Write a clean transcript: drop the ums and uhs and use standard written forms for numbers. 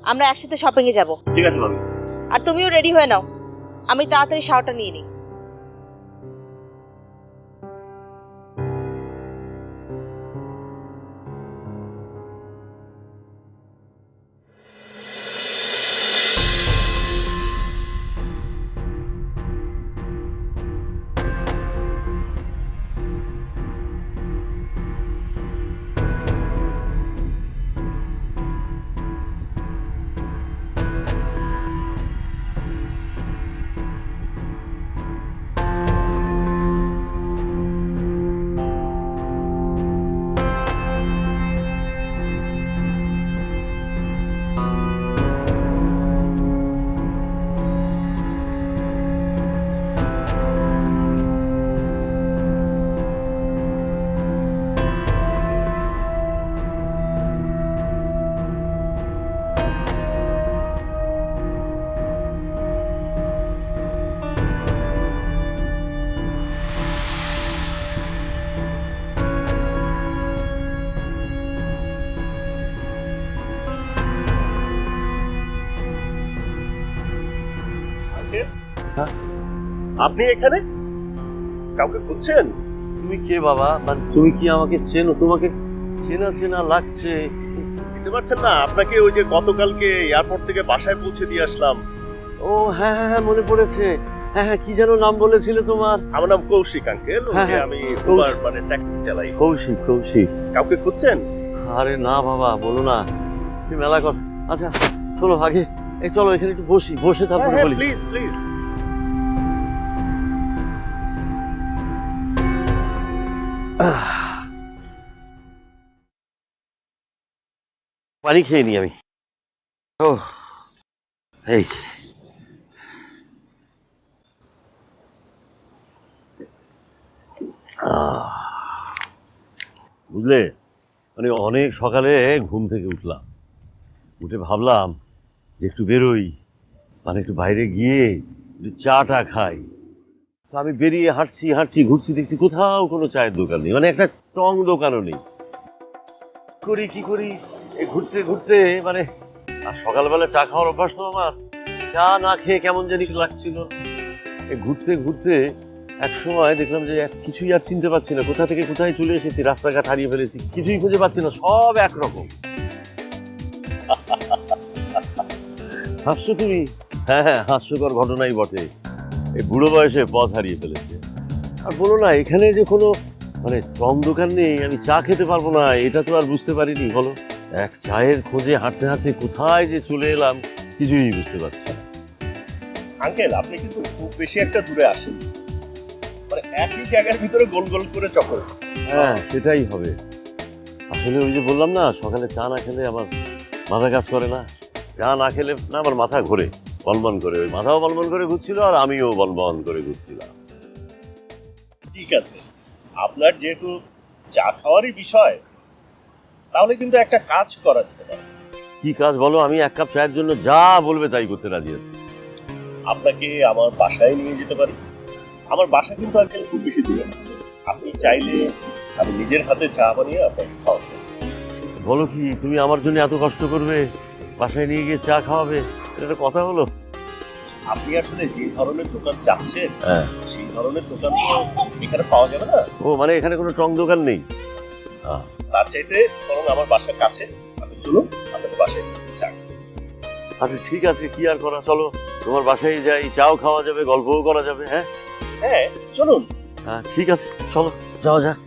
আমরা একসাথে শপিং এ যাব। ঠিক আছে ভাবি। আর তুমিও রেডি হয়ে নাও, আমি তাড়াতাড়ি শাওয়ারটা নিয়ে নিই। আপনি এখানে কাউকে খুঁজছেন? তুমি কে বাবা? মানে তুমি কি আমাকে চেনো? তোমাকে চেনা চেনা লাগছে। চিনতে পারছেন না? আপনাকে ওই যে গতকালকে এয়ারপোর্ট থেকে বাসায় পৌঁছে দিয়ে আসলাম। ও হ্যাঁ হ্যাঁ হ্যাঁ, মনে পড়েছে। হ্যাঁ হ্যাঁ, কি যেন নাম বলেছিলে তোমার? আমার নাম কৌশিক আঙ্কেল। হ্যাঁ, হ্যাঁ, আমি উবার মানে ট্যাক্সি চালাই। কৌশিক। কৌশিক কাউকে খুঁজছেন? আরে না বাবা, বলো না। তুমি মেলা কথা। আচ্ছা চলো আগে এই চলো এখানে একটু বসি, বসে তারপরে বলি। Please please. পানি খেয়ে নি আমি। ও এই যে। বুঝলে, মানে অনেক সকালে ঘুম থেকে উঠলাম, উঠে ভাবলাম যে একটু বেরোই, মানে একটু বাইরে গিয়ে একটু চাটা খাই। তো আমি বেরিয়ে হাঁটছি হাঁটছি ঘুরছি, দেখছি কোথাও কোনো চায়ের দোকান নেই, মানে একটা টং দোকানও নেই। কি করি এই ঘুরতে ঘুরতে, মানে আর সকালবেলা চা খাওয়ার অভ্যাস তো আমার, চা না খেয়ে কেমন জানি লাগছিল। এই ঘুরতে ঘুরতে এক সময় দেখলাম যে কিছুই আর চিনতে পারছি না, কোথা থেকে কোথায় চলে এসেছি, রাস্তাঘাট হারিয়ে ফেলেছি, কিছুই খুঁজে পাচ্ছি না, সব একরকম। হাসছো তুমি? হ্যাঁ হ্যাঁ, হাস্যকর ঘটনাই বটে। এই বুড়ো বয়সে পথ হারিয়ে ফেলেছে। আর বলো না, এখানে যে কোনো মানে টং দোকান নেই, আমি চা খেতে পারবো না, এটা তো আর বুঝতে পারিনি। বলো, এক চায়ের খোঁজে হাঁটতে হাঁটতে কোথায় যে চলে এলাম কিছুই বুঝতে পারছি না। আঙ্কেল, আপনি কিন্তু খুব বেশি একটা দূরে আসেন, মানে একই জায়গার ভিতরে গোল গোল করে চক্কর। হ্যাঁ সেটাই হবে। আসলে ওই যে বললাম না, সকালে চা না খেলে আমার মাথা কাজ করে না, চা না খেলে না আমার মাথা ঘোরে, বলবন করে। ওই মাথাও বলবন করে ঘুরছিল আর আমিও বলবন করে ঘুরছিলাম। ঠিক আছে, আপনার যেহেতু চা খাওয়ারই বিষয়, তাহলে কিন্তু একটা কাজ করা যেতে পারে। কি কাজ বলো? আমি এক কাপ চায়ের জন্য যা বলবে তাই করতে রাজি আছি। আপনাকে আমার বাসায় নিয়ে যেতে পারি। আমার বাসা কিন্তু আঙ্কেল খুব বেশি দূরে না। আপনি চাইলে আমি নিজের হাতে চা বানিয়ে আপনাকে খাওয়াবো। বলো কি, তুমি আমার জন্য এত কষ্ট করবে, বাসায় নিয়ে গিয়ে চা খাওয়াবে? এটা একটা কথা হলো? আপনি আসলে যে ধরনের দোকান চাচ্ছেন, হ্যাঁ, সেই ধরনের দোকান তো এখানে পাওয়া যাবে না। ও মানে এখানে কোনো টং দোকান নেই? তার চাইতে বরং আমার বাসার কাছে আপনি চলুন, আপনাকে বাসায় নিয়ে চা খাবো। আচ্ছা ঠিক আছে, কি আর করা, চলো তোমার বাসায় যাই, চাও খাওয়া যাবে, গল্পও করা যাবে। হ্যাঁ হ্যাঁ চলুন। হ্যাঁ ঠিক আছে, চলো যাওয়া যাক।